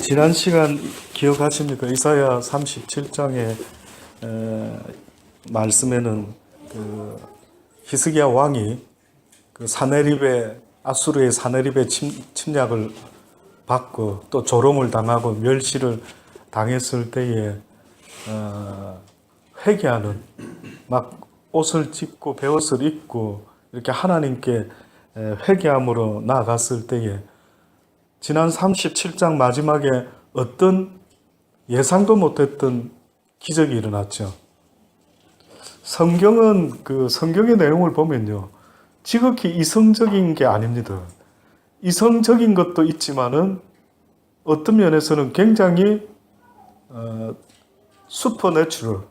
지난 시간 기억하십니까? 이사야 37장의 말씀에는 그 히스기야 왕이 그 사네립의 아수르의 사네립의 침략을 받고 또 조롱을 당하고 멸시를 당했을 때에 회개하는, 막 옷을 찢고 베옷을 입고 이렇게 하나님께 회개함으로 나아갔을 때에 지난 37장 마지막에 어떤 예상도 못했던 기적이 일어났죠. 성경은 그 성경의 내용을 보면요, 지극히 이성적인 게 아닙니다. 이성적인 것도 있지만은 어떤 면에서는 굉장히 슈퍼내추럴,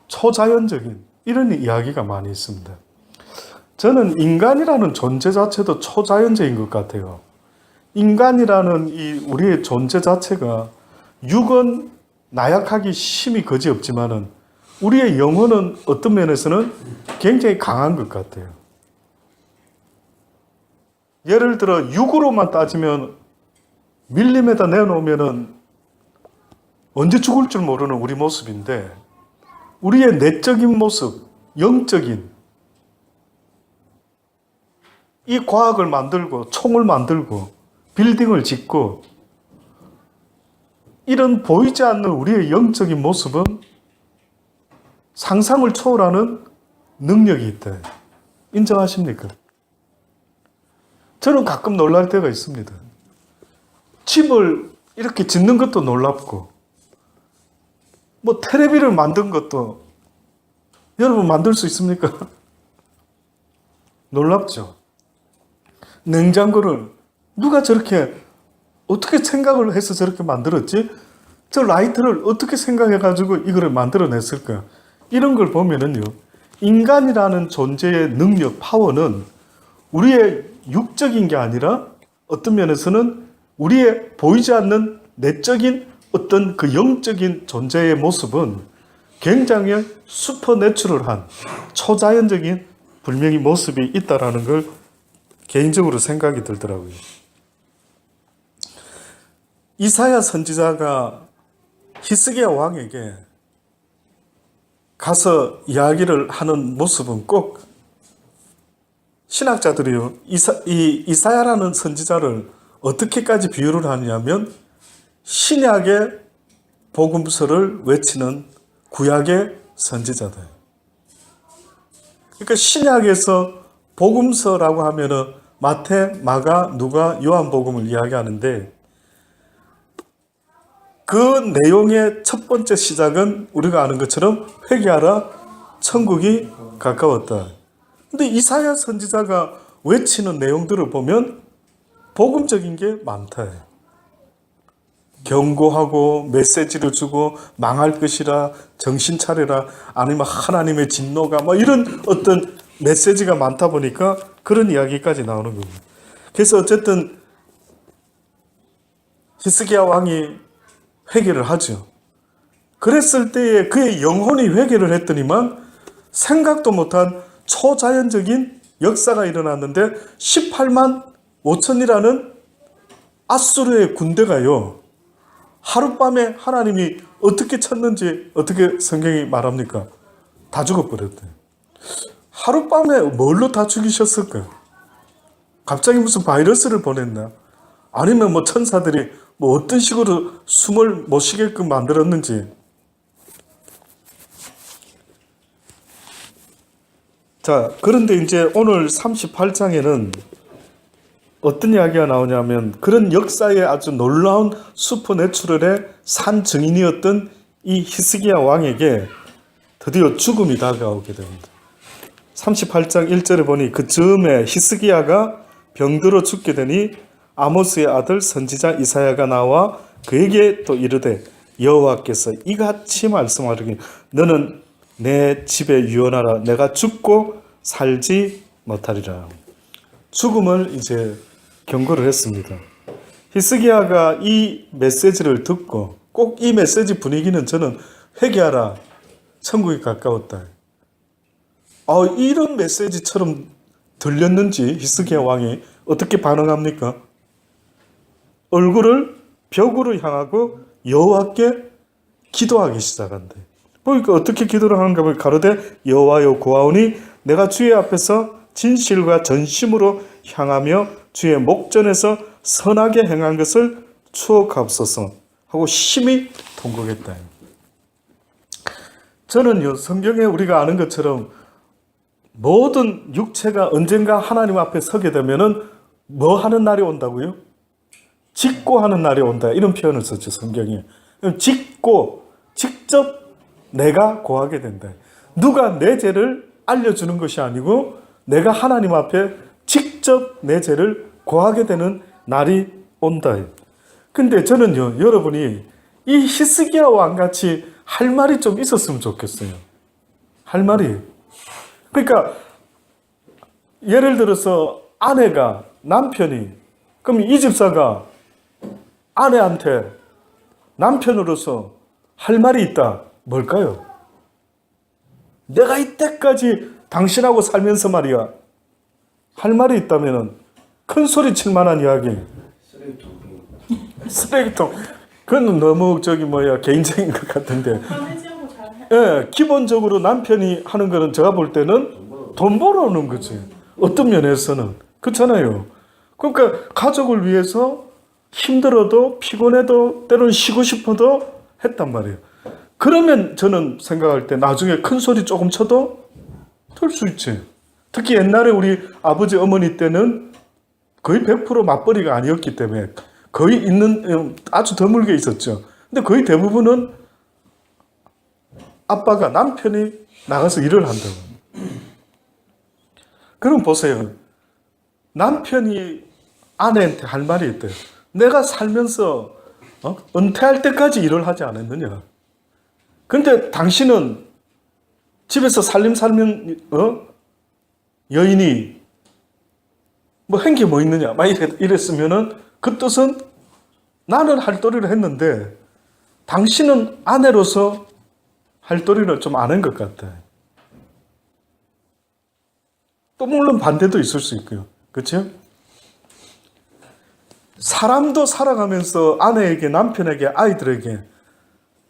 초자연적인 이런 이야기가 많이 있습니다. 저는 인간이라는 존재 자체도 초자연적인 것 같아요. 인간이라는 이 우리의 존재 자체가 육은 나약하기 심히 거지없지만은 우리의 영혼은 어떤 면에서는 굉장히 강한 것 같아요. 예를 들어 육으로만 따지면 밀림에다 내놓으면은 언제 죽을 줄 모르는 우리 모습인데, 우리의 내적인 모습, 영적인 이 과학을 만들고 총을 만들고 빌딩을 짓고 이런 보이지 않는 우리의 영적인 모습은 상상을 초월하는 능력이 있다. 인정하십니까? 저는 가끔 놀랄 때가 있습니다. 집을 이렇게 짓는 것도 놀랍고, 뭐 테레비를 만든 것도 여러분 만들 수 있습니까? 놀랍죠? 냉장고를 누가 저렇게 어떻게 생각을 해서 저렇게 만들었지? 저 라이트를 어떻게 생각해가지고 이거를 만들어냈을까? 이런 걸 보면은요, 인간이라는 존재의 능력, 파워는 우리의 육적인 게 아니라 어떤 면에서는 우리의 보이지 않는 내적인 어떤 그 영적인 존재의 모습은 굉장히 슈퍼내추럴한 초자연적인 분명히 모습이 있다라는 걸 개인적으로 생각이 들더라고요. 이사야 선지자가 히스기야 왕에게 가서 이야기를 하는 모습은 꼭 신학자들이요, 이사야라는 선지자를 어떻게까지 비유를 하냐면 신약의 복음서를 외치는 구약의 선지자들. 그러니까 신약에서 복음서라고 하면은 마태, 마가, 누가, 요한복음을 이야기하는데, 그 내용의 첫 번째 시작은 우리가 아는 것처럼 회개하라, 천국이 가까웠다. 근데 이사야 선지자가 외치는 내용들을 보면 복음적인 게 많다. 경고하고 메시지를 주고 망할 것이라, 정신 차려라, 아니면 하나님의 진노가 뭐 이런 어떤 메시지가 많다 보니까 그런 이야기까지 나오는 겁니다. 그래서 어쨌든 히스기야 왕이 회개를 하죠. 그랬을 때에 그의 영혼이 회개를 했더니만 생각도 못한 초자연적인 역사가 일어났는데 18만 5천이라는 아수르의 군대가요, 하룻밤에 하나님이 어떻게 쳤는지 어떻게 성경이 말합니까? 다 죽어버렸대요. 하룻밤에 뭘로 다 죽이셨을까? 갑자기 무슨 바이러스를 보냈나? 아니면 뭐 천사들이 뭐 어떤 식으로 숨을 못 쉬게끔 만들었는지. 자, 그런데 이제 오늘 38장에는 어떤 이야기가 나오냐면, 그런 역사의 아주 놀라운 슈퍼내추럴의 산 증인이었던 이 히스기야 왕에게 드디어 죽음이 다가오게 됩니다. 38장 1절에 보니 그 즈음에 히스기야가 병들어 죽게 되니 아모스의 아들 선지자 이사야가 나와 그에게 또 이르되, 여호와께서 이같이 말씀하시기, 너는 내 집에 유언하라. 내가 죽고 살지 못하리라. 죽음을 이제 경고를 했습니다. 히스기야가 이 메시지를 듣고, 꼭 이 메시지 분위기는 저는 회개하라, 천국이 가까웠다, 이런 메시지처럼 들렸는지 히스기야 왕이 어떻게 반응합니까? 얼굴을 벽으로 향하고 여호와께 기도하기 시작한대. 보니까 어떻게 기도를 하는가 보니 가로되 여호와여 구하오니 내가 주의 앞에서 진실과 전심으로 향하며 주의 목전에서 선하게 행한 것을 추억하옵소서 하고 심히 통곡했다. 저는요, 성경에 우리가 아는 것처럼 모든 육체가 언젠가 하나님 앞에 서게 되면은 뭐 하는 날이 온다고요? 짓고 하는 날이 온다. 이런 표현을 썼죠, 성경에. 짓고 직접 내가 고하게 된다. 누가 내 죄를 알려주는 것이 아니고 내가 하나님 앞에 직접 내 죄를 고하게 되는 날이 온다. 근데 저는요, 여러분이 이 히스기야 왕같이 할 말이 좀 있었으면 좋겠어요. 할 말이. 그러니까 예를 들어서 아내가, 남편이, 그럼 이 집사가 아내한테 남편으로서 할 말이 있다. 뭘까요? 내가 이때까지 당신하고 살면서 말이야, 할 말이 있다면 큰 소리 칠 만한 이야기. 쓰레기통. 그건 너무 개인적인 것 같은데. 예, 기본적으로 남편이 하는 거는 제가 볼 때는 돈 벌어오는 거지. 어떤 면에서는. 그렇잖아요. 그러니까 가족을 위해서 힘들어도 피곤해도 때로는 쉬고 싶어도 했단 말이에요. 그러면 저는 생각할 때 나중에 큰 소리 조금 쳐도 들 수 있지. 특히 옛날에 우리 아버지 어머니 때는 거의 100% 맞벌이가 아니었기 때문에 거의 있는 아주 드물게 있었죠. 근데 거의 대부분은 아빠가, 남편이 나가서 일을 한다고. 그럼 보세요. 남편이 아내한테 할 말이 있대요. 내가 살면서 은퇴할 때까지 일을 하지 않았느냐. 근데 당신은 집에서 살면 여인이 뭐 한 게 뭐 있느냐 막 이랬으면은 그 뜻은 나는 할도리를 했는데 당신은 아내로서 할도리를 좀 안 한 것 같아. 또 물론 반대도 있을 수 있고요. 그렇죠? 사람도 살아가면서 아내에게, 남편에게, 아이들에게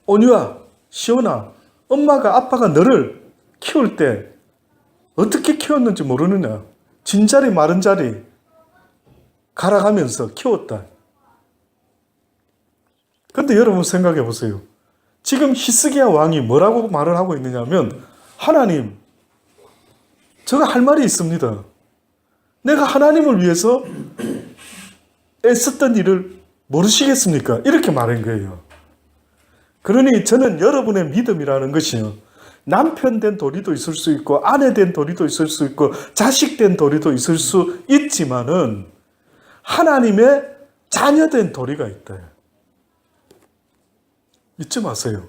온유야, 시온아, 엄마가, 아빠가 너를 키울 때 어떻게 키웠는지 모르느냐. 진자리 마른 자리 갈아가면서 키웠다. 그런데 여러분 생각해 보세요. 지금 히스기야 왕이 뭐라고 말을 하고 있느냐면, 하나님, 제가 할 말이 있습니다. 내가 하나님을 위해서 애썼던 일을 모르시겠습니까? 이렇게 말한 거예요. 그러니 저는 여러분의 믿음이라는 것이요, 남편 된 도리도 있을 수 있고 아내 된 도리도 있을 수 있고 자식 된 도리도 있을 수 있지만은 하나님의 자녀 된 도리가 있다. 잊지 마세요.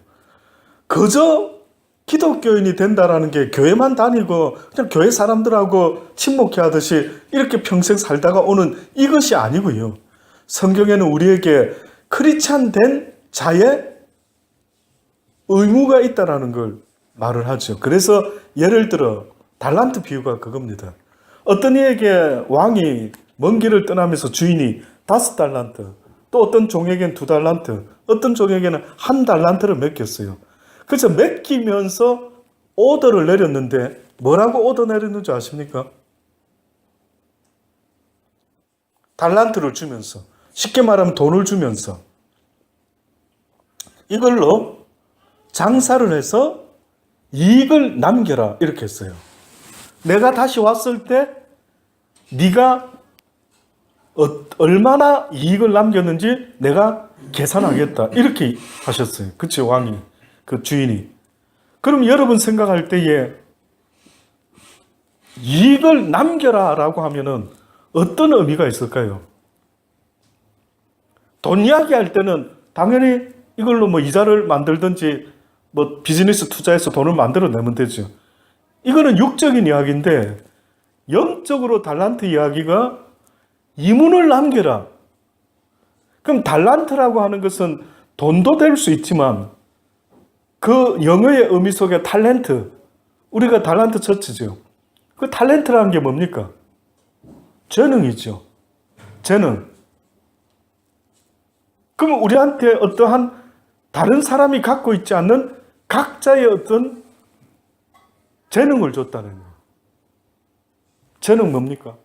그저 기독교인이 된다라는 게 교회만 다니고 그냥 교회 사람들하고 친목해 하듯이 이렇게 평생 살다가 오는 이것이 아니고요. 성경에는 우리에게 크리스찬 된 자의 의무가 있다라는 걸 말을 하죠. 그래서 예를 들어 달란트 비유가 그겁니다. 어떤 이에게 왕이 먼 길을 떠나면서 주인이 5달란트, 또 어떤 종에게는 2달란트, 어떤 종에게는 1달란트를 맡겼어요. 그래서 맡기면서 오더를 내렸는데 뭐라고 오더 내렸는지 아십니까? 달란트를 주면서, 쉽게 말하면 돈을 주면서 이걸로 장사를 해서 이익을 남겨라 이렇게 했어요. 내가 다시 왔을 때 네가 얼마나 이익을 남겼는지 내가 계산하겠다 이렇게 하셨어요. 그치, 왕이, 그 주인이. 그럼 여러분 생각할 때에 이익을 남겨라 라고 하면은 어떤 의미가 있을까요? 돈 이야기 할 때는 당연히 이걸로 뭐 이자를 만들든지 뭐 비즈니스 투자해서 돈을 만들어내면 되죠. 이거는 육적인 이야기인데 영적으로 달란트 이야기가 이문을 남겨라. 그럼 달란트라고 하는 것은 돈도 될 수 있지만 그 영어의 의미 속에 탤런트, 우리가 달란트 쳤죠. 그 탤런트라는 게 뭡니까? 재능이죠. 재능. 그러면 우리한테 어떠한 다른 사람이 갖고 있지 않는 각자의 어떤 재능을 줬다는 거예요. 재능 뭡니까?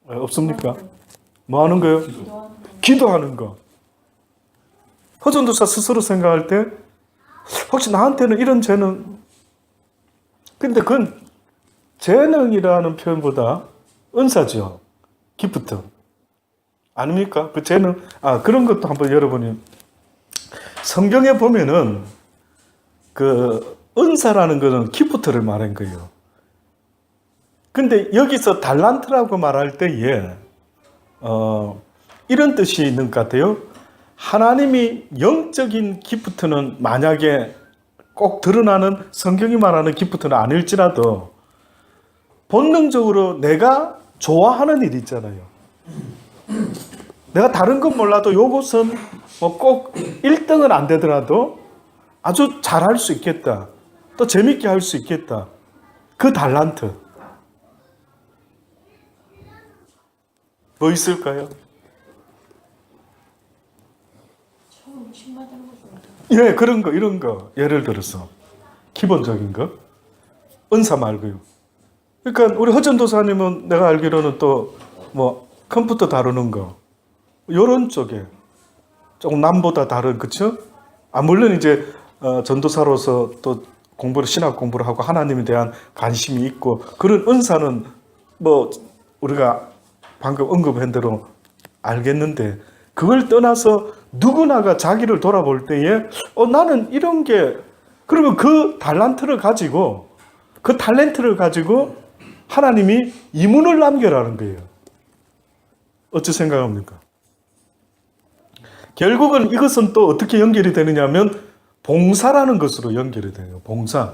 없습니까? 뭐 하는 거예요? 기도하는 거. 허전도사 스스로 생각할 때 혹시 나한테는 이런 재능, 근데 그건 재능이라는 표현보다 은사죠. 기프트. 아닙니까? 그 재능, 그런 것도 한번 여러분이 성경에 보면은 그 은사라는 것은 기프트를 말한 거예요. 근데 여기서 달란트라고 말할 때에 이런 뜻이 있는 것 같아요. 하나님이 영적인 기프트는 만약에 꼭 드러나는 성경이 말하는 기프트는 아닐지라도 본능적으로 내가 좋아하는 일 있잖아요. 내가 다른 건 몰라도 요것은 뭐 꼭 1등은 안 되더라도 아주 잘할 수 있겠다. 또 재밌게 할 수 있겠다. 그 달란트. 뭐 있을까요? 예, 그런 거, 이런 거. 예를 들어서 기본적인 거. 은사 말고요. 그러니까 우리 허전도사님은 내가 알기로는 또 뭐 컴퓨터 다루는 거 요런 쪽에 조금 남보다 다른, 그쵸? 물론 이제 전도사로서 또 신학 공부를 하고 하나님에 대한 관심이 있고 그런 은사는 뭐 우리가 방금 언급한 대로 알겠는데, 그걸 떠나서 누구나가 자기를 돌아볼 때에 나는 이런 게, 그러면 그 달란트를 가지고 그 탤런트를 가지고 하나님이 이문을 남겨라는 거예요. 어찌 생각합니까? 결국은 이것은 또 어떻게 연결이 되느냐 하면 봉사라는 것으로 연결이 돼요. 봉사.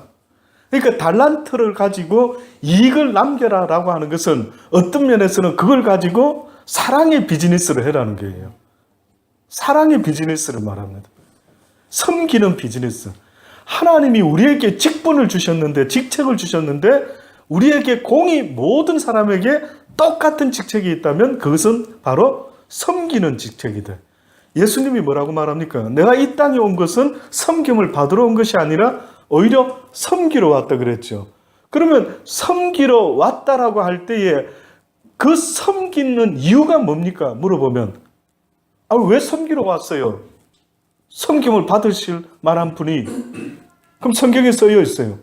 그러니까 달란트를 가지고 이익을 남겨라라고 하는 것은 어떤 면에서는 그걸 가지고 사랑의 비즈니스를 해라는 거예요. 사랑의 비즈니스를 말합니다. 섬기는 비즈니스. 하나님이 우리에게 직분을 주셨는데, 직책을 주셨는데 우리에게 공이 모든 사람에게 똑같은 직책이 있다면 그것은 바로 섬기는 직책이다. 예수님이 뭐라고 말합니까? 내가 이 땅에 온 것은 섬김을 받으러 온 것이 아니라 오히려 섬기러 왔다 그랬죠. 그러면 섬기러 왔다라고 할 때에 그 섬기는 이유가 뭡니까? 물어보면 왜 섬기러 왔어요? 섬김을 받으실 만한 분이, 그럼 성경에 쓰여 있어요.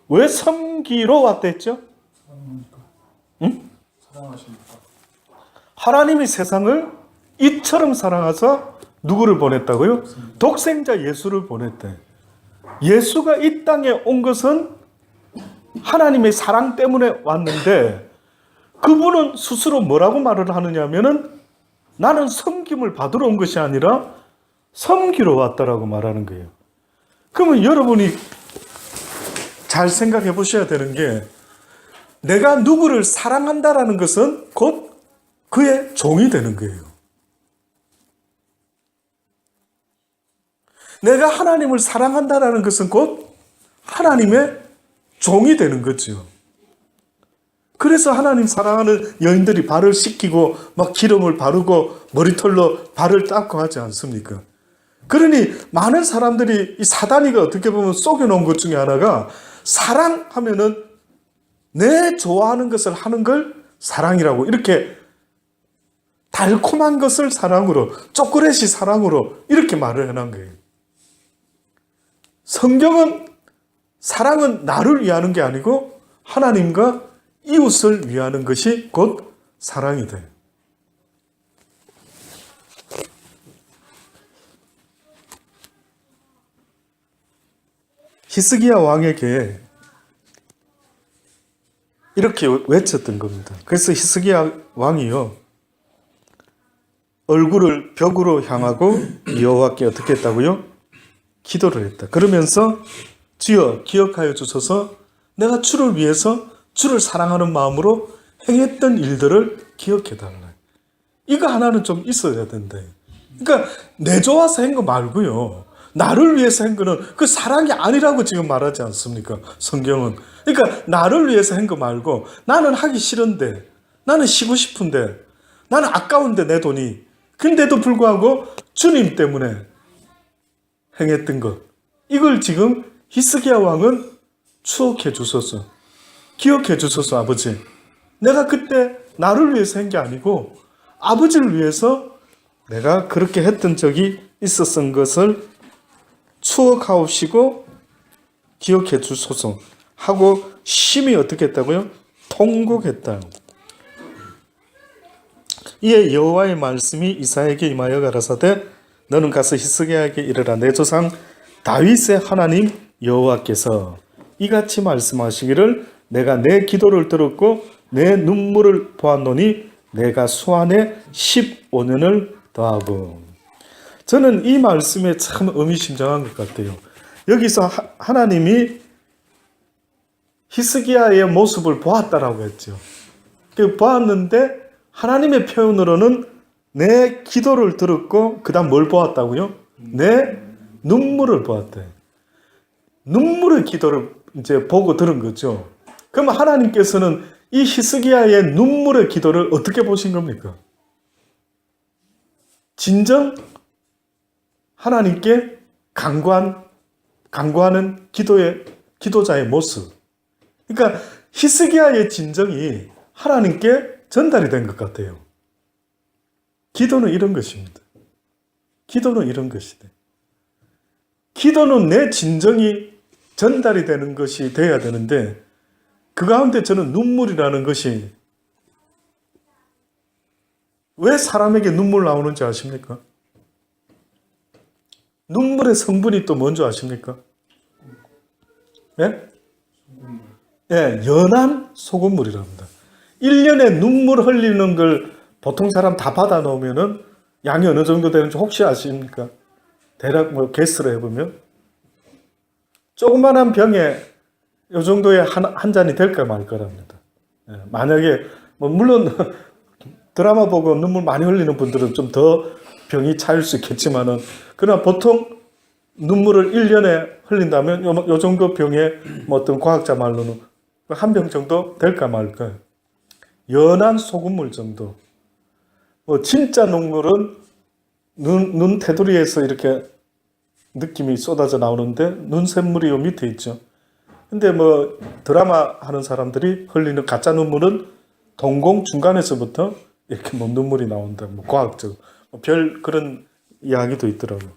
왜 섬기러 왔다 했죠? 응? 사랑하십니까? 하나님이 세상을 이처럼 사랑하사 누구를 보냈다고요? 독생자 예수를 보냈대. 예수가 이 땅에 온 것은 하나님의 사랑 때문에 왔는데, 그분은 스스로 뭐라고 말을 하느냐 하면은 나는 섬김을 받으러 온 것이 아니라 섬기러 왔다라고 말하는 거예요. 그러면 여러분이 잘 생각해 보셔야 되는 게, 내가 누구를 사랑한다라는 것은 곧 그의 종이 되는 거예요. 내가 하나님을 사랑한다라는 것은 곧 하나님의 종이 되는 거죠. 그래서 하나님 사랑하는 여인들이 발을 씻기고 막 기름을 바르고 머리털로 발을 닦고 하지 않습니까? 그러니 많은 사람들이 이 사단이가 어떻게 보면 속여놓은 것 중에 하나가, 사랑하면은 내 좋아하는 것을 하는 걸 사랑이라고, 이렇게 달콤한 것을 사랑으로, 초콜릿이 사랑으로 이렇게 말을 해놓은 거예요. 성경은 사랑은 나를 위하는 게 아니고 하나님과 이웃을 위하는 것이 곧 사랑이 돼요. 히스기야 왕에게 이렇게 외쳤던 겁니다. 그래서 히스기야 왕이요, 얼굴을 벽으로 향하고 여호와께 어떻게 했다고요? 기도를 했다. 그러면서 주여 기억하여 주소서, 내가 주를 위해서 주를 사랑하는 마음으로 행했던 일들을 기억해 달라. 이거 하나는 좀 있어야 된대. 그러니까 내 좋아서 한 거 말고요, 나를 위해서 한 거는 그 사랑이 아니라고 지금 말하지 않습니까? 성경은. 그러니까 나를 위해서 한 거 말고, 나는 하기 싫은데, 나는 쉬고 싶은데, 나는 아까운데 내 돈이, 근데도 불구하고 주님 때문에 행했던 것, 이걸 지금 히스기야 왕은 추억해 주소서, 기억해 주소서. 아버지, 내가 그때 나를 위해서 한 게 아니고 아버지를 위해서 내가 그렇게 했던 적이 있었던 것을 추억하옵시고 기억해 주소서 하고 심히 어떻게 했다고요? 통곡했다. 이에 여호와의 말씀이 이사야에게 임하여 가라사대 너는 가서 히스기야에게 이르라. 내 조상 다윗의 하나님 여호와께서 이같이 말씀하시기를 내가 내 기도를 들었고 내 눈물을 보았노니 내가 수 안에 15년을 더하고. 저는 이 말씀에 참 의미심장한 것 같아요. 여기서 하나님이 히스기야의 모습을 보았다라고 했죠. 그 보았는데 하나님의 표현으로는 내 기도를 들었고 그 다음 뭘 보았다고요? 내 눈물을 보았대. 눈물의 기도를 이제 보고 들은 거죠. 그럼 하나님께서는 이 히스기야의 눈물의 기도를 어떻게 보신 겁니까? 진정 하나님께 간구하는 기도자의 모습. 그러니까 히스기야의 진정이 하나님께 전달이 된 것 같아요. 기도는 이런 것입니다. 기도는 이런 것이다. 기도는 내 진정이 전달이 되는 것이 되어야 되는데 그 가운데 저는 눈물이라는 것이 왜 사람에게 눈물 나오는지 아십니까? 눈물의 성분이 또 뭔지 아십니까? 예? 예, 연한 소금물이랍니다. 1년에 눈물 흘리는 걸 보통 사람 다 받아 놓으면은 양이 어느 정도 되는지 혹시 아십니까? 대략 개수로 해보면 조그만한 병에 이 정도의 한 잔이 될까 말 거랍니다. 예, 만약에 물론 드라마 보고 눈물 많이 흘리는 분들은 좀 더 병이 차일 수 있겠지만은 그러나 보통 눈물을 1년에 흘린다면 요 정도 병에 어떤 과학자 말로는 한 병 정도 될까 말까. 연한 소금물 정도. 진짜 눈물은 눈 테두리에서 이렇게 느낌이 쏟아져 나오는데 눈샘물이 요 밑에 있죠. 근데 드라마 하는 사람들이 흘리는 가짜 눈물은 동공 중간에서부터 이렇게 눈물이 나온다. 과학적. 별 그런 이야기도 있더라고요.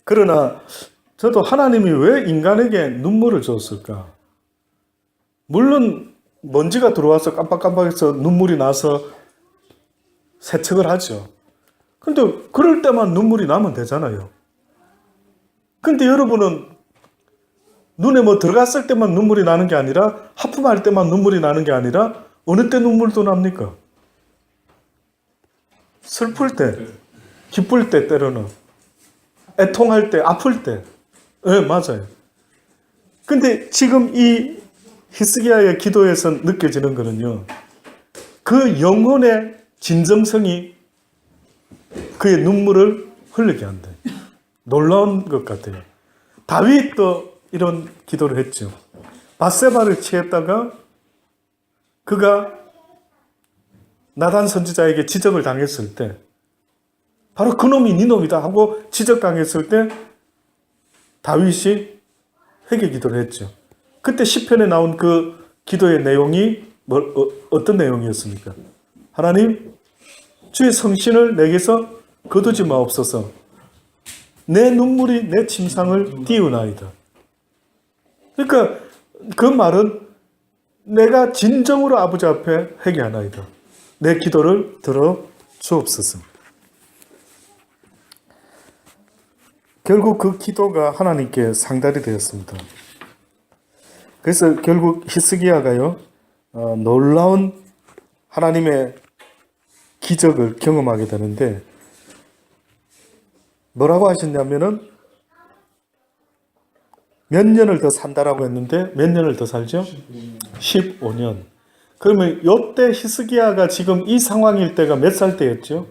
그러나 저도 하나님이 왜 인간에게 눈물을 줬을까? 물론 먼지가 들어와서 깜빡깜빡해서 눈물이 나서 세척을 하죠. 근데 그럴 때만 눈물이 나면 되잖아요. 근데 여러분은 눈에 들어갔을 때만 눈물이 나는 게 아니라 하품할 때만 눈물이 나는 게 아니라 어느 때 눈물도 납니까? 슬플 때, 기쁠 때 때로는, 애통할 때, 아플 때. 네, 맞아요. 근데 지금 이 히스기야의 기도에서 느껴지는 거는요, 그 영혼의 진정성이 그의 눈물을 흘리게 한다. 놀라운 것 같아요. 다윗도 이런 기도를 했죠. 밧세바를 취했다가 그가 나단 선지자에게 지적을 당했을 때 바로 그놈이 네 놈이다 하고 지적당했을 때 다윗이 회개 기도를 했죠. 그때 시편에 나온 그 기도의 내용이 어떤 내용이었습니까? 하나님, 주의 성신을 내게서 거두지 마옵소서. 내 눈물이 내 침상을 띄우나이다. 그러니까 그 말은 내가 진정으로 아버지 앞에 회개하나이다. 내 기도를 들어 주옵소서. 결국 그 기도가 하나님께 상달이 되었습니다. 그래서 결국 히스기야가요, 놀라운 하나님의 기적을 경험하게 되는데, 뭐라고 하셨냐면은, 몇 년을 더 산다라고 했는데, 몇 년을 더 살죠? 15년. 그러면 요때 히스기야가 지금 이 상황일 때가 몇 살 때였죠?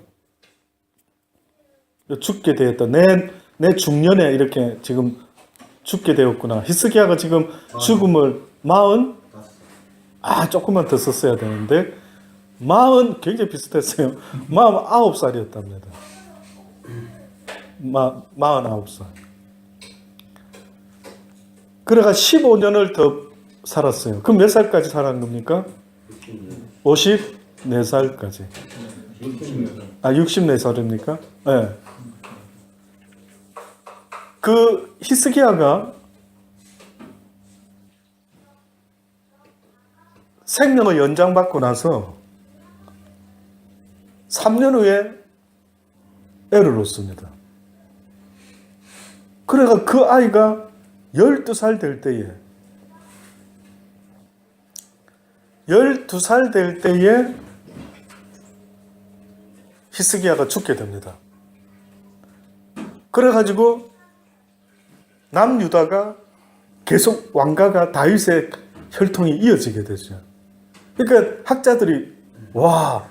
죽게 되었다. 내 중년에 이렇게 지금 죽게 되었구나. 히스기야가 지금 죽음을 조금만 더 썼어야 되는데 마흔 굉장히 비슷했어요. 49살이었답니다. 49살. 그래가 15년을 더 살았어요. 그럼 몇 살까지 살았는 겁니까? 54살까지. 64살입니까? 네. 그 히스기야가 생명을 연장받고 나서 3년 후에 애를 낳습니다. 그래가 그 아이가 12살 될 때에 12살 될 때에 히스기야가 죽게 됩니다. 그래가지고 남유다가 계속 왕가가 다윗의 혈통이 이어지게 되죠. 그러니까 학자들이 와,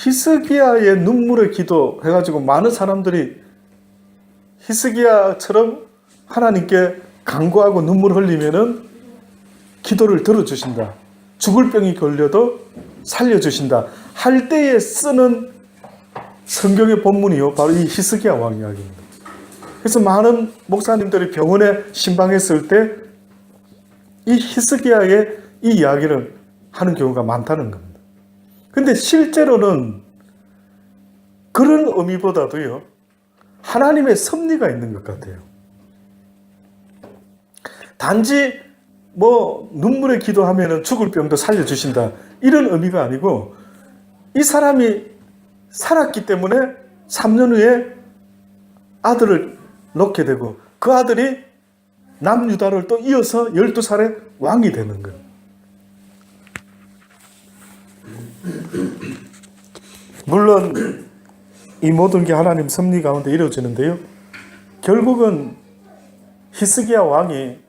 히스기야의 눈물의 기도 해가지고 많은 사람들이 히스기야처럼 하나님께 간구하고 눈물 흘리면은 기도를 들어주신다. 죽을 병이 걸려도 살려주신다. 할 때에 쓰는 성경의 본문이요, 바로 이 히스기야 왕 이야기입니다. 그래서 많은 목사님들이 병원에 신방했을 때 이 히스기야의 이 이야기를 하는 경우가 많다는 겁니다. 근데 실제로는 그런 의미보다도요, 하나님의 섭리가 있는 것 같아요. 단지 뭐 눈물의 기도하면은 죽을 병도 살려주신다, 이런 의미가 아니고, 이 사람이 살았기 때문에 3년 후에 아들을 낳게 되고, 그 아들이 남유다를 또 이어서 12살에 왕이 되는 거예요. 물론 이 모든 게 하나님 섭리 가운데 이루어지는데요, 결국은 히스기야 왕이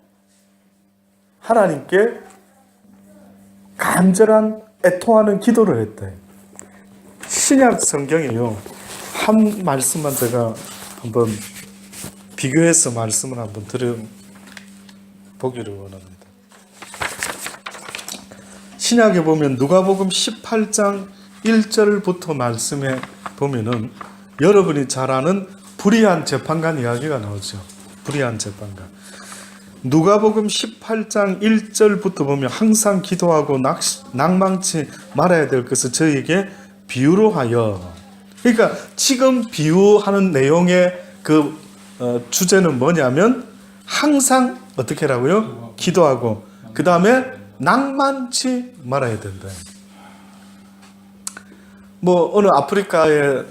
하나님께 간절한 애통하는 기도를 했대. 신약 성경에요, 한 말씀만 제가 한번 비교해서 말씀을 한번 들어보기를 원합니다. 신약에 보면 누가복음 18장 1절부터 말씀에 보면은 여러분이 잘 아는 불의한 재판관 이야기가 나오죠. 불의한 재판관. 누가복음 18장 1절부터 보면 항상 기도하고 낭망치 말아야 될 것을 저에게 비유로 하여. 그러니까 지금 비유하는 내용의 그 주제는 뭐냐면 항상 어떻게 하라고요? 기도하고 그 다음에 낭만치 말아야 된다. 뭐 어느 아프리카에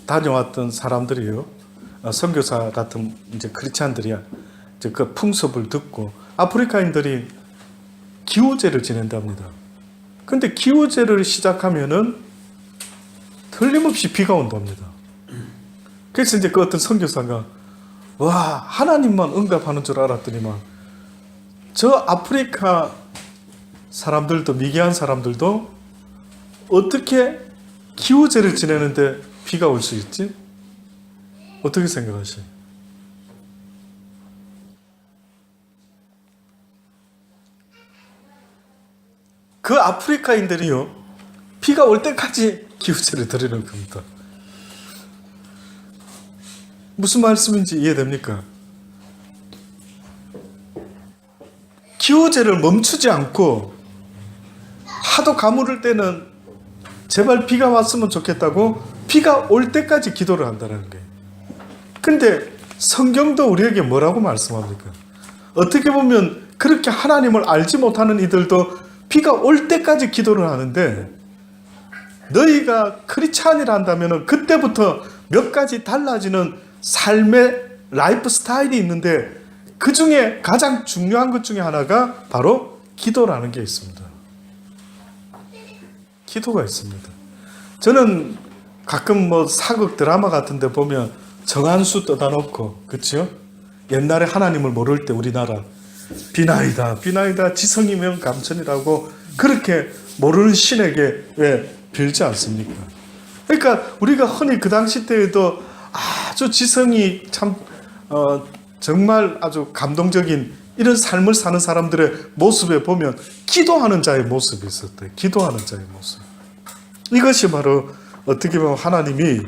다녀왔던 사람들이요, 선교사 같은 이제 크리스찬들이야, 이제 그 풍습을 듣고 아프리카인들이 기후제를 지낸답니다. 근데 기후제를 시작하면은 틀림없이 비가 온답니다. 그래서 이제 그 어떤 선교사가 와, 하나님만 응답하는 줄 알았더니만 저 아프리카 사람들도, 미개한 사람들도 어떻게 기후제를 지내는데 비가 올 수 있지? 어떻게 생각하세요? 그 아프리카인들이요, 비가 올 때까지 기후제를 드리는 겁니다. 무슨 말씀인지 이해됩니까? 기후제를 멈추지 않고 하도 가물을 때는 제발 비가 왔으면 좋겠다고 비가 올 때까지 기도를 한다는 거예요. 근데 성경도 우리에게 뭐라고 말씀합니까? 어떻게 보면 그렇게 하나님을 알지 못하는 이들도 비가 올 때까지 기도를 하는데, 너희가 크리스찬이라 한다면 그때부터 몇 가지 달라지는 삶의 라이프 스타일이 있는데 그 중에 가장 중요한 것 중에 하나가 바로 기도라는 게 있습니다. 기도가 있습니다. 저는 가끔 뭐 사극 드라마 같은 데 보면 정한수 떠다 놓고, 그렇죠? 옛날에 하나님을 모를 때 우리나라 비나이다 비나이다 지성이면 감천이라고 그렇게 모르는 신에게 왜 빌지 않습니까? 그러니까 우리가 흔히 그 당시 때에도 아주 지성이 참 정말 아주 감동적인 이런 삶을 사는 사람들의 모습에 보면 기도하는 자의 모습이 있었대요. 기도하는 자의 모습. 이것이 바로 어떻게 보면 하나님이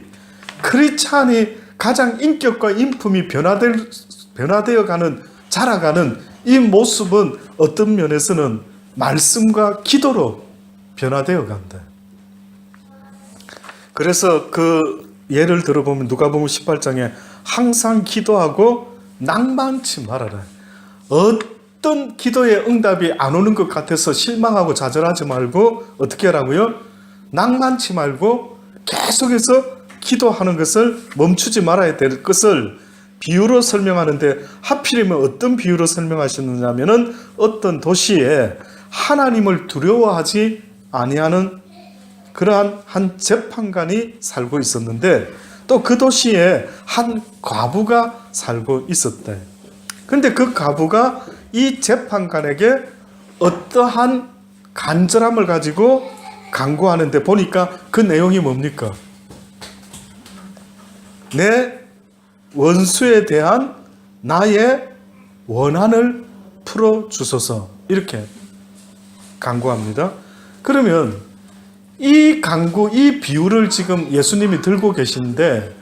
크리스찬이 가장 인격과 인품이 변화되어가는, 자라가는 이 모습은 어떤 면에서는 말씀과 기도로 변화되어 간다. 그래서 그 예를 들어보면 누가복음 18장에 항상 기도하고 낭만치 말아라. 어떤 기도의 응답이 안 오는 것 같아서 실망하고 좌절하지 말고 어떻게 하라고요? 낭만치 말고 계속해서 기도하는 것을 멈추지 말아야 될 것을 비유로 설명하는데, 하필이면 어떤 비유로 설명하셨느냐면은 어떤 도시에 하나님을 두려워하지 아니하는 그러한 한 재판관이 살고 있었는데, 또 그 도시에 한 과부가 살고 있었대. 근데 그 과부가 이 재판관에게 어떠한 간절함을 가지고 간구하는데, 보니까 그 내용이 뭡니까? 내 원수에 대한 나의 원한을 풀어주소서, 이렇게 간구합니다. 그러면 이 간구, 이 비유를 지금 예수님이 들고 계신데,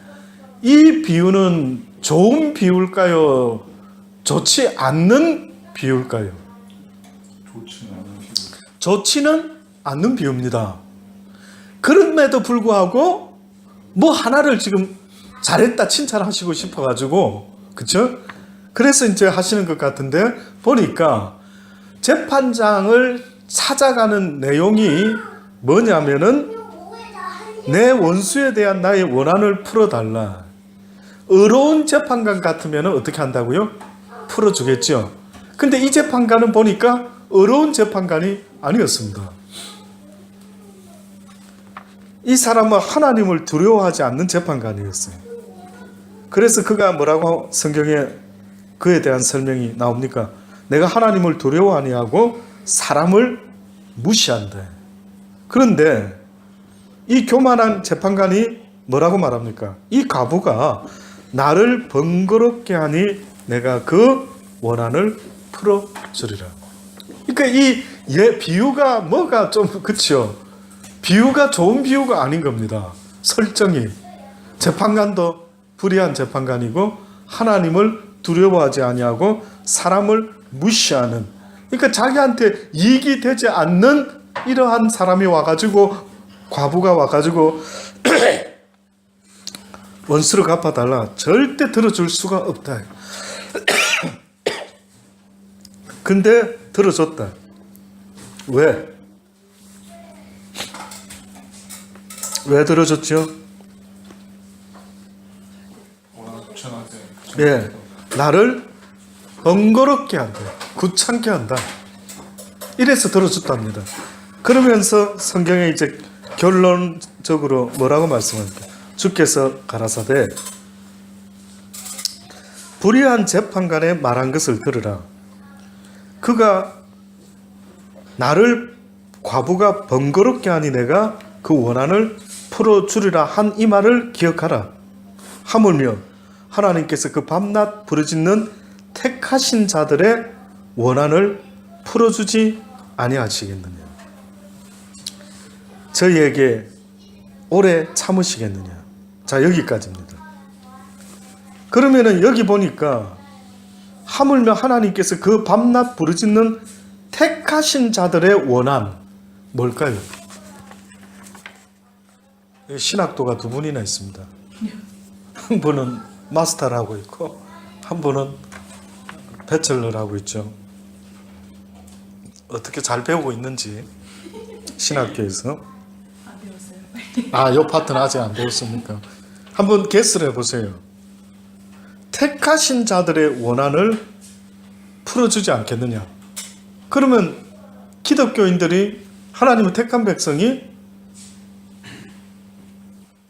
이 비유는 좋은 비유일까요? 좋지 않는 비유일까요? 좋지는 않는 비유입니다. 그럼에도 불구하고 뭐 하나를 지금 잘했다 칭찬하시고 싶어가지고, 그쵸? 그래서 이제 하시는 것 같은데, 보니까 재판장을 찾아가는 내용이 뭐냐면은 내 원수에 대한 나의 원한을 풀어달라. 의로운 재판관 같으면 어떻게 한다고요? 풀어주겠죠. 근데 이 재판관은 보니까 의로운 재판관이 아니었습니다. 이 사람은 하나님을 두려워하지 않는 재판관이었어요. 그래서 그가 뭐라고 성경에 그에 대한 설명이 나옵니까? 내가 하나님을 두려워 아니하고 사람을 무시한다. 그런데 이 교만한 재판관이 뭐라고 말합니까? 이 과부가 나를 번거롭게 하니 내가 그 원한을 풀어주리라. 그러니까 이 비유가 뭐가 좀 그치요? 비유가 좋은 비유가 아닌 겁니다. 설정이. 재판관도 불의한 재판관이고 하나님을 두려워하지 아니하고 사람을 무시하는, 그러니까 자기한테 이익이 되지 않는 이러한 사람이 와가지고, 과부가 와가지고 원수를 갚아달라. 절대 들어줄 수가 없다. 근데 들어줬다. 왜? 왜 들어줬죠? 예, 나를 번거롭게 한다. 귀찮게 한다. 이래서 들어줬답니다. 그러면서 성경에 이제 결론적으로 뭐라고 말씀합니까? 주께서 가라사대 불의한 재판관의 말한 것을 들으라. 그가 나를 과부가 번거롭게 하니 내가 그 원한을 풀어주리라 한 이 말을 기억하라. 하물며 하나님께서 그 밤낮 부르짖는 택하신 자들의 원한을 풀어주지 아니하시겠느냐. 저희에게 오래 참으시겠느냐. 자, 여기까지입니다. 그러면은 여기 보니까 하물며 하나님께서 그 밤낮 부르짖는 택하신 자들의 원한 뭘까요? 신학도가 두 분이나 있습니다. 한 분은 마스터를 하고 있고 한 분은 배철러를 하고 있죠. 어떻게 잘 배우고 있는지 신학교에서. 안 배웠어요. 아, 요 파트는 아직 안 배웠습니까? 한번 게스를 해보세요. 택하신 자들의 원한을 풀어주지 않겠느냐. 그러면 기독교인들이, 하나님의 택한 백성이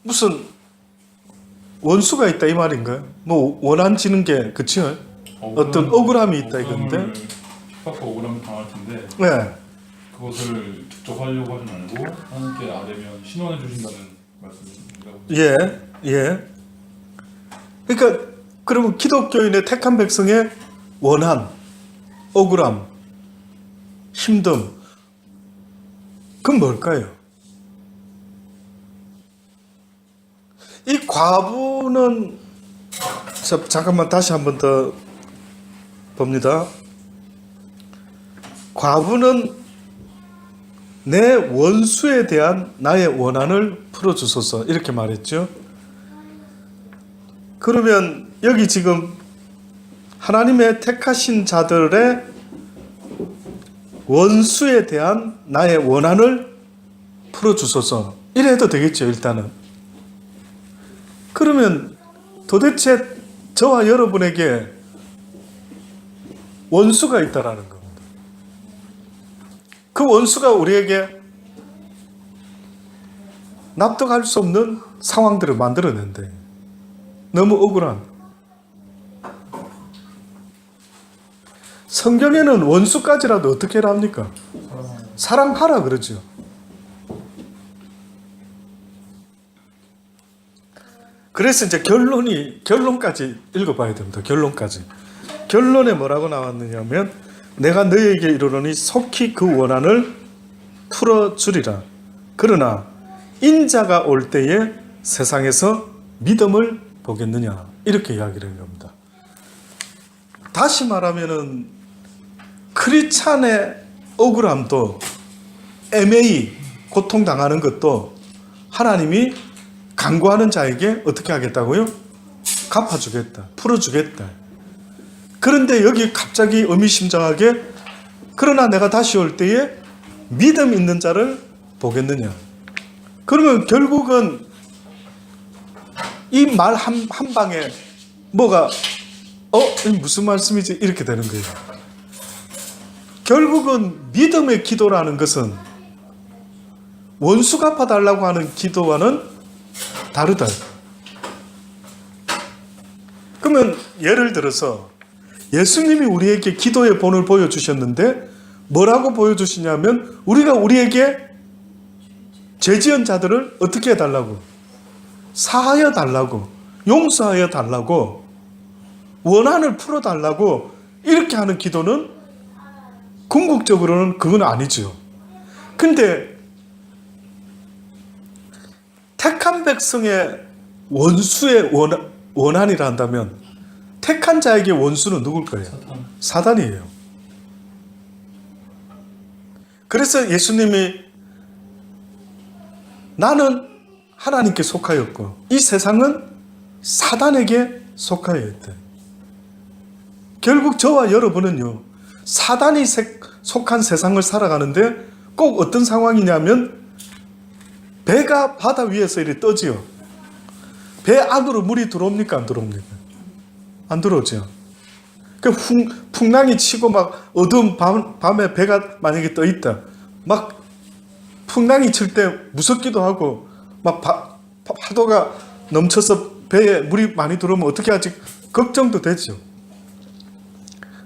무슨 원수가 있다 이 말인가요? 뭐 원한 지는 게, 그치요? 어떤 억울함이 있다 이건데. 핍박과 억울함을 당할 텐데 네. 그것을 직접 하려고 하지 말고 하나님께 아뢰면 신원해 주신다는 말씀이라고. 예, 예. 그러니까 그러면 기독교인의 택한 백성의 원한, 억울함, 힘듦, 그건 뭘까요? 이 과부는, 잠깐만 다시 한 번 더 봅니다. 과부는 내 원수에 대한 나의 원한을 풀어주소서, 이렇게 말했죠. 그러면 여기 지금 하나님의 택하신 자들의 원수에 대한 나의 원한을 풀어주소서, 이래 해도 되겠죠. 일단은 그러면 도대체 저와 여러분에게 원수가 있다라는 겁니다. 그 원수가 우리에게 납득할 수 없는 상황들을 만들어낸대. 너무 억울한. 성경에는 원수까지라도 어떻게 합니까? 사랑하라 그러죠. 그래서 이제 결론까지 읽어봐야 됩니다. 결론에 뭐라고 나왔느냐면, 내가 너에게 이르노니 속히 그 원한을 풀어주리라. 그러나 인자가 올 때에 세상에서 믿음을 보겠느냐, 이렇게 이야기를 한 겁니다. 다시 말하면은 크리스찬의 억울함도, 애매히 고통당하는 것도 하나님이 간구하는 자에게 어떻게 하겠다고요? 갚아주겠다, 풀어주겠다. 그런데 여기 갑자기 의미심장하게 그러나 내가 다시 올 때에 믿음 있는 자를 보겠느냐. 그러면 결국은 이 말 한 방에 뭐가 이게 무슨 말씀이지? 이렇게 되는 거예요. 결국은 믿음의 기도라는 것은 원수 갚아달라고 하는 기도와는 다르다. 그러면 예를 들어서 예수님이 우리에게 기도의 본을 보여주셨는데 뭐라고 보여주시냐면, 우리에게 죄지은 자들을 어떻게 해달라고? 사하여 달라고, 용서하여 달라고, 원한을 풀어달라고, 이렇게 하는 기도는 궁극적으로는 그건 아니죠. 근데 택한 백성의 원수의 원한이라 한다면 택한 자에게 원수는 누굴 거예요? 사단이에요. 그래서 예수님이 나는 하나님께 속하였고 이 세상은 사단에게 속하여 있대. 결국 저와 여러분은요, 사단이 속한 세상을 살아가는데 꼭 어떤 상황이냐면, 배가 바다 위에서 이렇게 떠지요. 배 안으로 물이 들어옵니까? 안 들어옵니까? 안 들어오죠. 그 풍랑이 치고 막 어두운 밤에 배가 만약에 떠 있다. 막 풍랑이 칠 때 무섭기도 하고 막 파도가 넘쳐서 배에 물이 많이 들어오면 어떻게 하지? 걱정도 되죠.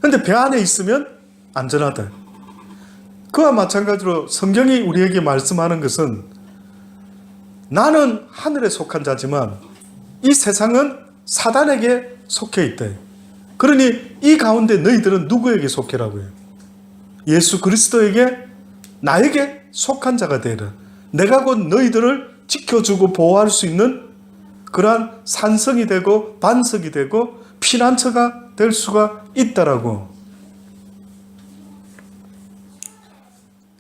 그런데 배 안에 있으면 안전하다. 그와 마찬가지로 성경이 우리에게 말씀하는 것은, 나는 하늘에 속한 자지만 이 세상은 사단에게 속해 있다. 그러니 이 가운데 너희들은 누구에게 속해라고요? 예수 그리스도에게, 나에게 속한 자가 되라. 내가 곧 너희들을 지켜주고 보호할 수 있는 그러한 산성이 되고 반석이 되고 피난처가 될 수가 있다라고.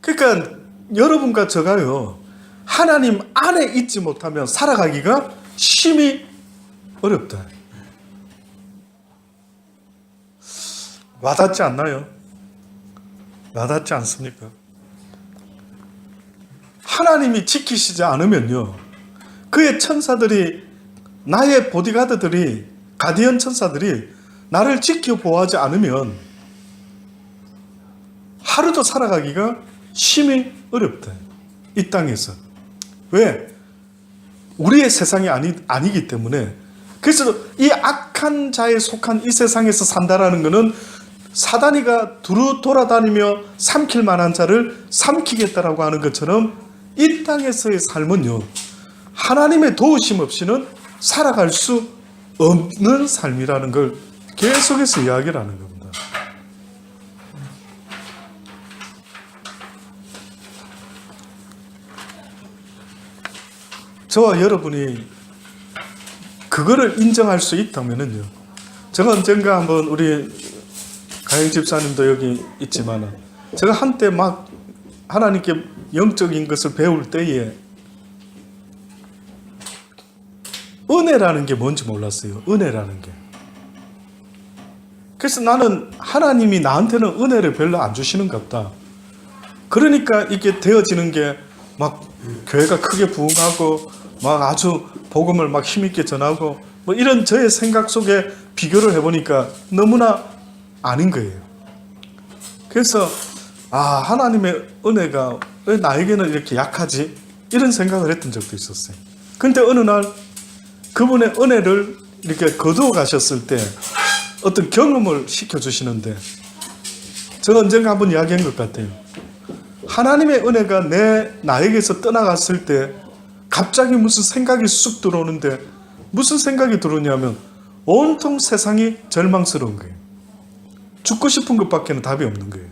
그러니까 여러분과 저가요, 하나님 안에 있지 못하면 살아가기가 심히 어렵다. 와닿지 않나요? 와닿지 않습니까? 하나님이 지키시지 않으면요, 그의 천사들이, 나의 보디가드들이, 가디언 천사들이 나를 지켜 보호하지 않으면 하루도 살아가기가 심히 어렵다. 이 땅에서. 왜? 우리의 세상이 아니기 때문에. 그래서 이 악한 자에 속한 이 세상에서 산다라는 것은 사단이가 두루 돌아다니며 삼킬 만한 자를 삼키겠다라고 하는 것처럼 이 땅에서의 삶은요, 하나님의 도우심 없이는 살아갈 수 없는 삶이라는 걸 계속해서 이야기를 하는 겁니다. 저와 여러분이 그거를 인정할 수 있다면은요. 제가 언젠가 한번 우리 가영 집사님도 여기 있지만 제가 한때 막 하나님께 영적인 것을 배울 때에 은혜라는 게 뭔지 몰랐어요. 은혜라는 게. 그래서 나는 하나님이 나한테는 은혜를 별로 안 주시는 것 같다. 그러니까 이게 되어지는 게 막 교회가 크게 부흥하고 막 아주 복음을 막 힘있게 전하고 뭐 이런 저의 생각 속에 비교를 해보니까 너무나 아닌 거예요. 그래서 하나님의 은혜가 왜 나에게는 이렇게 약하지? 이런 생각을 했던 적도 있었어요. 근데 어느 날 그분의 은혜를 이렇게 거두어 가셨을 때 어떤 경험을 시켜주시는데 제가 언젠가 한번 이야기한 것 같아요. 하나님의 은혜가 나에게서 떠나갔을 때 갑자기 무슨 생각이 쑥 들어오는데 무슨 생각이 들어오냐면 온통 세상이 절망스러운 거예요. 죽고 싶은 것밖에는 답이 없는 거예요.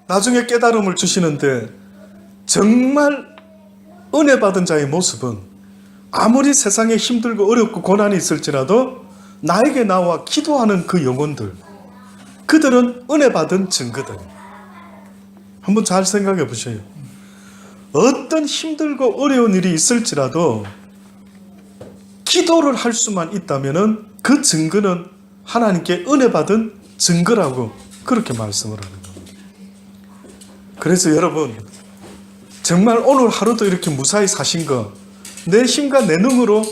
나중에 깨달음을 주시는데 정말 은혜 받은 자의 모습은 아무리 세상에 힘들고 어렵고 고난이 있을지라도 나에게 나와 기도하는 그 영혼들, 그들은 은혜 받은 증거들. 한번 잘 생각해 보세요. 어떤 힘들고 어려운 일이 있을지라도 기도를 할 수만 있다면 그 증거는 하나님께 은혜 받은 증거라고 그렇게 말씀을 하는 겁니다. 그래서 여러분, 정말 오늘 하루도 이렇게 무사히 사신 거 내 힘과 내 능으로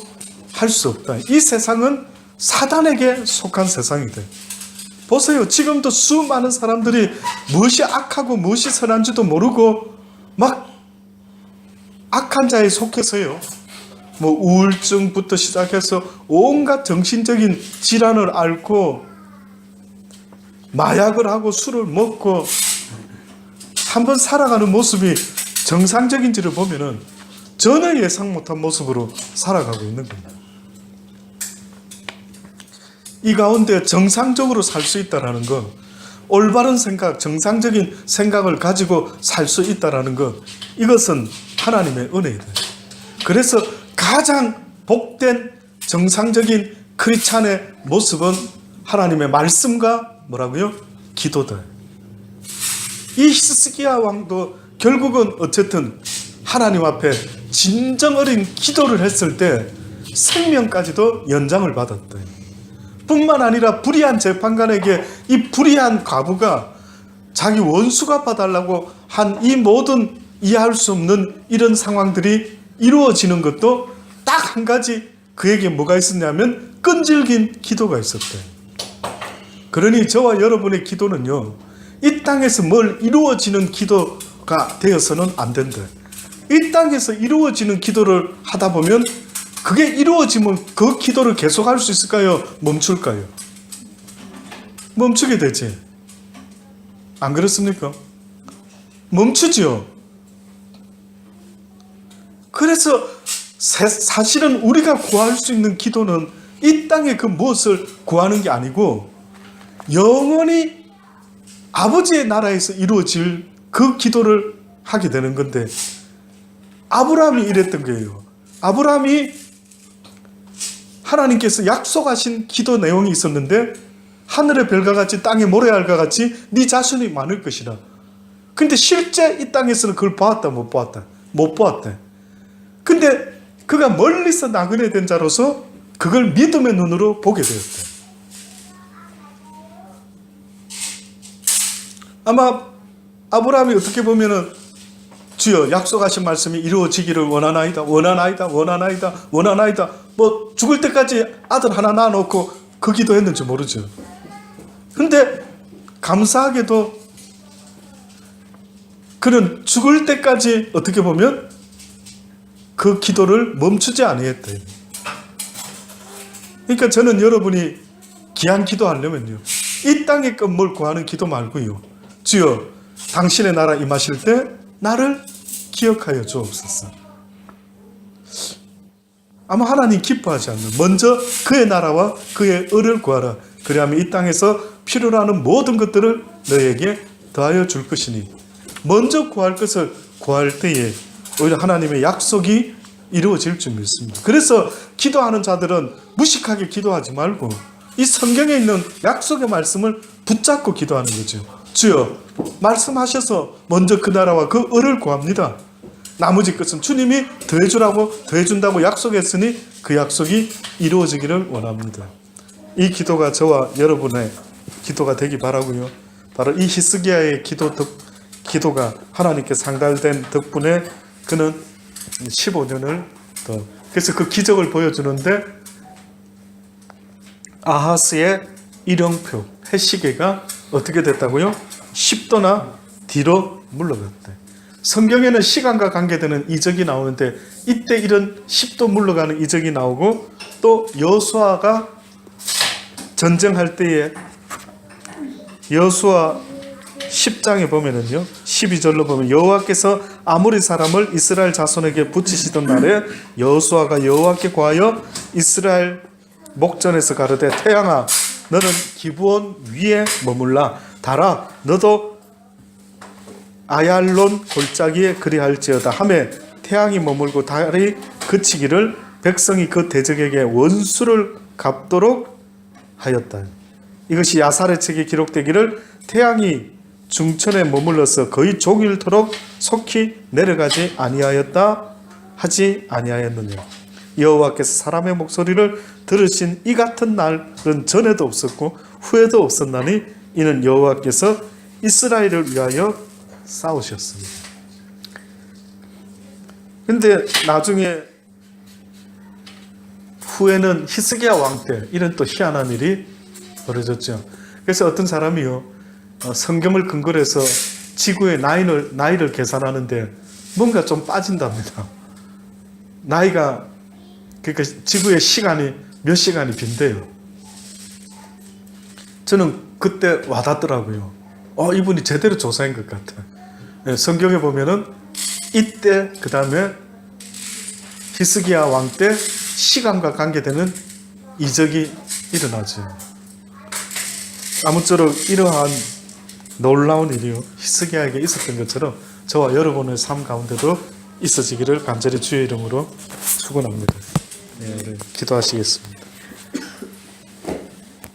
할 수 없다. 이 세상은 사단에게 속한 세상이다. 보세요. 지금도 수많은 사람들이 무엇이 악하고 무엇이 선한지도 모르고 막 악한 자에 속해서요. 뭐 우울증부터 시작해서 온갖 정신적인 질환을 앓고 마약을 하고 술을 먹고 한번 살아가는 모습이 정상적인지를 보면은 전혀 예상 못한 모습으로 살아가고 있는 겁니다. 이 가운데 정상적으로 살 수 있다는 것, 올바른 생각, 정상적인 생각을 가지고 살 수 있다는 것, 이것은 하나님의 은혜이다. 그래서 가장 복된 정상적인 크리스찬의 모습은 하나님의 말씀과 뭐라고요? 기도다. 이 히스기야 왕도 결국은 어쨌든 하나님 앞에 진정 어린 기도를 했을 때 생명까지도 연장을 받았다. 뿐만 아니라 불의한 재판관에게 이 불의한 과부가 자기 원수가 봐달라고 한 이 모든 이해할 수 없는 이런 상황들이 이루어지는 것도 딱 한 가지 그에게 뭐가 있었냐면 끈질긴 기도가 있었대. 그러니 저와 여러분의 기도는요, 이 땅에서 뭘 이루어지는 기도가 되어서는 안 된다. 이 땅에서 이루어지는 기도를 하다 보면 그게 이루어지면 그 기도를 계속할 수 있을까요? 멈출까요? 멈추게 되지. 안 그렇습니까? 멈추죠. 그래서 사실은 우리가 구할 수 있는 기도는 이 땅의 그 무엇을 구하는 게 아니고 영원히 아버지의 나라에서 이루어질 그 기도를 하게 되는 건데, 아브라함이 이랬던 거예요. 아브라함이 하나님께서 약속하신 기도 내용이 있었는데 하늘의 별과 같이 땅의 모래알과 같이 네 자손이 많을 것이라. 근데 실제 이 땅에서는 그걸 보았다 못 보았다? 못 보았다. 근데 그가 멀리서 나그네 된 자로서 그걸 믿음의 눈으로 보게 되었다. 아마 아브라함이 어떻게 보면은 주여 약속하신 말씀이 이루어지기를 원하나이다, 원하나이다, 원하나이다, 원하나이다, 뭐 죽을 때까지 아들 하나 낳아놓고 그 기도했는지 모르죠. 근데 감사하게도 그는 죽을 때까지 어떻게 보면 그 기도를 멈추지 아니했다. 그러니까 저는 여러분이 귀한 기도하려면요, 이 땅의 것을 구하는 기도 말고요, 주여 당신의 나라 임하실 때 나를 기억하여 주옵소서. 아마 하나님 기뻐하지 않는, 먼저 그의 나라와 그의 의를 구하라. 그리하면 이 땅에서 필요로 하는 모든 것들을 너에게 더하여 줄 것이니, 먼저 구할 것을 구할 때에 오히려 하나님의 약속이 이루어질 줄 믿습니다. 그래서 기도하는 자들은 무식하게 기도하지 말고 이 성경에 있는 약속의 말씀을 붙잡고 기도하는 거죠. 주여 말씀하셔서 먼저 그 나라와 그 의를 구합니다. 나머지 것은 주님이 더해주라고 더해준다고 약속했으니 그 약속이 이루어지기를 원합니다. 이 기도가 저와 여러분의 기도가 되기 바라고요. 바로 이 히스기야의 기도가 하나님께 상달된 덕분에 그는 15년을 더 그래서 그 기적을 보여주는데 아하스의 일용표 해시계가 어떻게 됐다고요? 10도나 뒤로 물러갔대. 성경에는 시간과 관계되는 이적이 나오는데 이때 이런 10도 물러가는 이적이 나오고 또 여호수아가 전쟁할 때에 여호수아 10장에 보면은요 12절로 보면 여호와께서 아모리 사람을 이스라엘 자손에게 붙이시던 날에 여호수아가 여호와께 구하여 이스라엘 목전에서 가르되 태양아 너는 기브온 위에 머물라 달아 너도 아얄론 골짜기에 그리할지어다 하매 태양이 머물고 달이 그치기를 백성이 그 대적에게 원수를 갚도록 하였다. 이것이 야살의 책에 기록되기를 태양이 중천에 머물러서 거의 종일토록 속히 내려가지 아니하였다 하지 아니하였느냐. 여호와께서 사람의 목소리를 들으신 이 같은 날은 전에도 없었고 후에도 없었나니 이는 여호와께서 이스라엘을 위하여 싸우셨습니다. 근데 나중에 후에는 히스기야 왕 때 이런 또 희한한 일이 벌어졌죠. 그래서 어떤 사람이요 성경을 근거로 해서 지구의 나이를 계산하는데 뭔가 좀 빠진답니다. 나이가 그러니까 지구의 시간이 몇 시간이 빈대요. 저는 그때 와닿더라고요. 이분이 제대로 조사한 것 같아. 네, 성경에 보면은 이때 그 다음에 히스기야 왕 때 시간과 관계되는 이적이 일어나죠. 아무쪼록 이러한 놀라운 일이요 히스기야에게 있었던 것처럼 저와 여러분의 삶 가운데도 있어지기를 간절히 주의 이름으로 축원합니다. 네, 기도하시겠습니다.